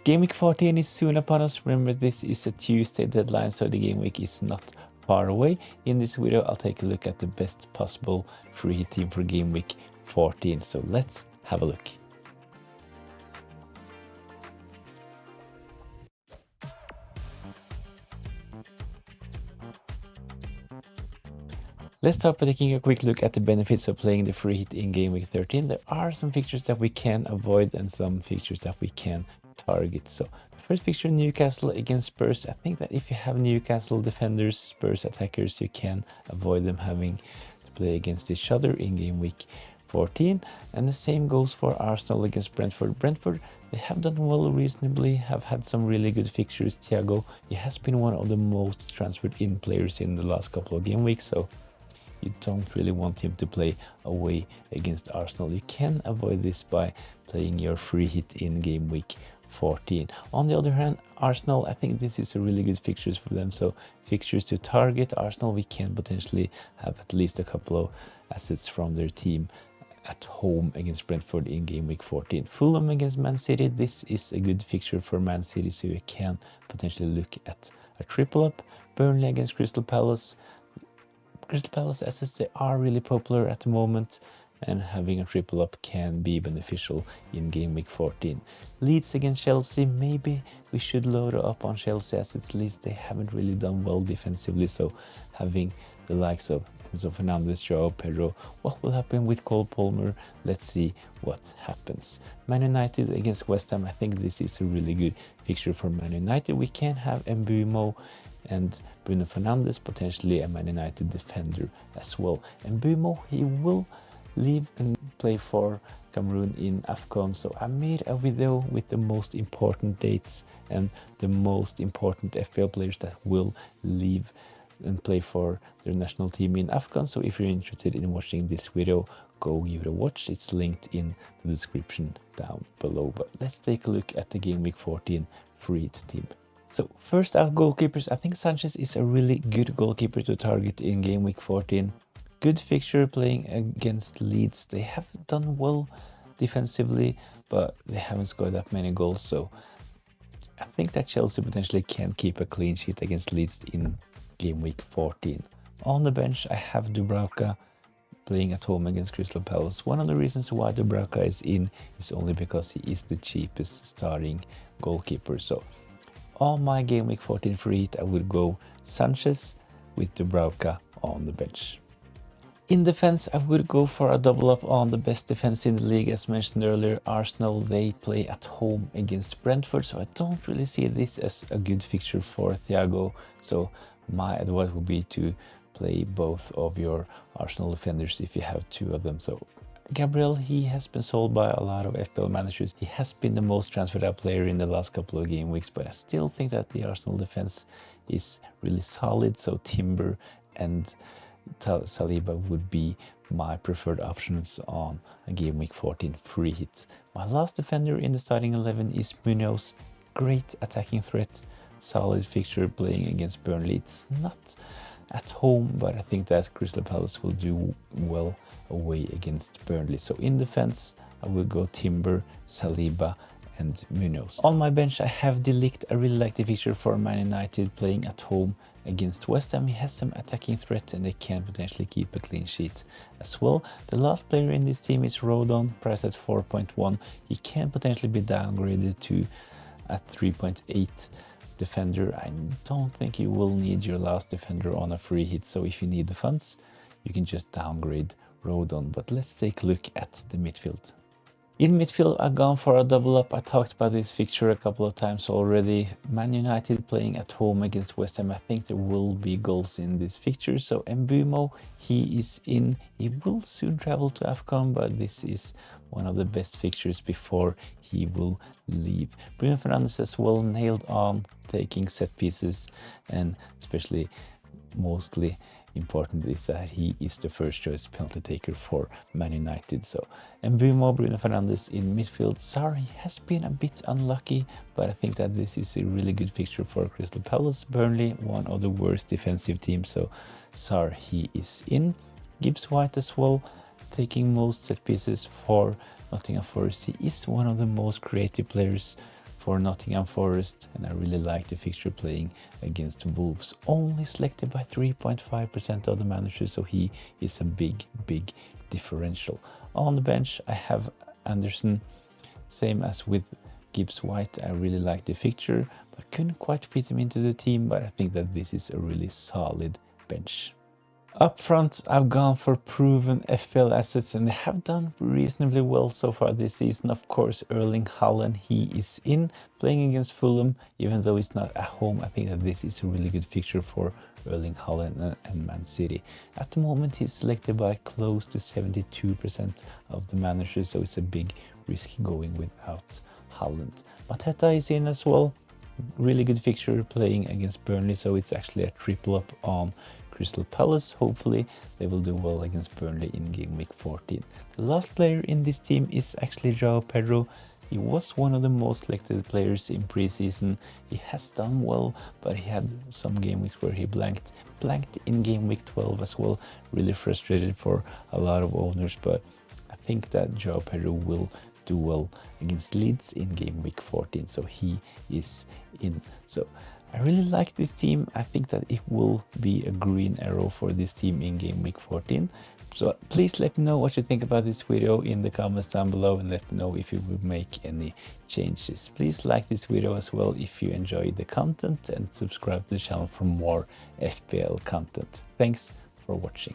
Game week 14 is soon upon us. Remember, this is a Tuesday deadline, so the game week is not far away. In this video, I'll take a look at the best possible free hit team for game week 14. So let's have a look. Let's start by taking a quick look at the benefits of playing the free hit in game week 13. There are some fixtures that we can avoid and some fixtures that we can target. So the first fixture, Newcastle against Spurs. I think that if you have Newcastle defenders, Spurs attackers, you can avoid them having to play against each other in game week 14. And the same goes for Arsenal against Brentford. Brentford, they have done well reasonably, have had some really good fixtures. Thiago, he has been one of the most transferred in players in the last couple of game weeks, so you don't really want him to play away against Arsenal. You can avoid this by playing your free hit in game week 14. On the other hand, Arsenal, I think this is a really good fixtures for them. So fixtures to target Arsenal, we can potentially have at least a couple of assets from their team at home against Brentford in game week 14. Fulham against Man City, this is a good fixture for Man City, so you can potentially look at a triple up. Burnley against Crystal Palace. Crystal Palace assets, they are really popular at the moment, and having a triple up can be beneficial in game week 14. Leeds against Chelsea, maybe we should load up on Chelsea assets. At least they haven't really done well defensively, so having the likes of Enzo Fernandez, Joao Pedro. What will happen with Cole Palmer? Let's see what happens. Man United against West Ham, I think this is a really good fixture for Man United. We can have Mbeumo and Bruno Fernandes, potentially a Man United defender as well. And Mbeumo, he will leave and play for Cameroon in AFCON. So I made a video with the most important dates and the most important FPL players that will leave and play for their national team in AFCON. So if you're interested in watching this video, go give it a watch. It's linked in the description down below. But let's take a look at the game week 14 free hit team. So first out, goalkeepers. I think Sanchez is a really good goalkeeper to target in game week 14. Good fixture playing against Leeds. They have done well defensively, but they haven't scored that many goals. So I think that Chelsea potentially can keep a clean sheet against Leeds in game week 14. On the bench, I have Dubravka playing at home against Crystal Palace. One of the reasons why Dubravka is in is only because he is the cheapest starting goalkeeper. So on my game week 14 free hit, I would go Sanchez with Dubravka on the bench. In defense, I would go for a double up on the best defense in the league. As mentioned earlier, Arsenal, they play at home against Brentford, so I don't really see this as a good fixture for Thiago. So my advice would be to play both of your Arsenal defenders if you have two of them. So Gabriel, he has been sold by a lot of FPL managers. He has been the most transferred out player in the last couple of game weeks, but I still think that the Arsenal defense is really solid. So Timber and Saliba would be my preferred options on a game week 14 free hit. My last defender in the starting 11 is Munoz. Great attacking threat, solid fixture playing against Burnley. It's not at home, but I think that Crystal Palace will do well away against Burnley. So in defense, I will go Timber, Saliba and Munoz. On my bench, I have De Ligt. I really like the fixture for Man United playing at home against West Ham. He has some attacking threat and they can potentially keep a clean sheet as well. The last player in this team is Rodon, priced at 4.1. He can potentially be downgraded to a 3.8 defender. I don't think you will need your last defender on a free hit, so if you need the funds, you can just downgrade Rodon. But let's take a look at the midfield. In midfield, I've gone for a double up. I talked about this fixture a couple of times already. Man United playing at home against West Ham. I think there will be goals in this fixture. So Mbeumo, he is in. He will soon travel to AFCON, but this is one of the best fixtures before he will leave. Bruno Fernandes as well, nailed on taking set pieces, and especially mostly important is that he is the first choice penalty taker for Man United. So Mbeumo, Bruno Fernandes in midfield. Sarr has been a bit unlucky, but I think that this is a really good fixture for Crystal Palace. Burnley, one of the worst defensive teams, so Sarr, he is in. Gibbs White as well, taking most set pieces for Nottingham Forest. He is one of the most creative players for Nottingham Forest, and I really like the fixture playing against Wolves. Only selected by 3.5% of the managers, so he is a big differential. On the bench, I have Anderson, same as with Gibbs White. I really like the fixture, but couldn't quite fit him into the team, but I think that this is a really solid bench. Up front, I've gone for proven FPL assets, and they have done reasonably well so far this season. Of course, Erling Haaland, he is in, playing against Fulham, even though it's not at home. I think that this is a really good fixture for Erling Haaland and Man City. At the moment, he's selected by close to 72% of the managers, so it's a big risk going without Haaland. Mateta is in as well. Really good fixture playing against Burnley, so it's actually a triple up on Crystal Palace. Hopefully they will do well against Burnley in game week 14. The last player in this team is actually Joao Pedro. He was one of the most selected players in preseason. He has done well, but he had some game weeks where he blanked in game week 12 as well. Really frustrated for a lot of owners, but I think that Joao Pedro will do well against Leeds in game week 14, so he is in. So I really like this team. I think that it will be a green arrow for this team in game week 14. So please let me know what you think about this video in the comments down below, and let me know if you would make any changes. Please like this video as well if you enjoyed the content, and subscribe to the channel for more FPL content. Thanks for watching.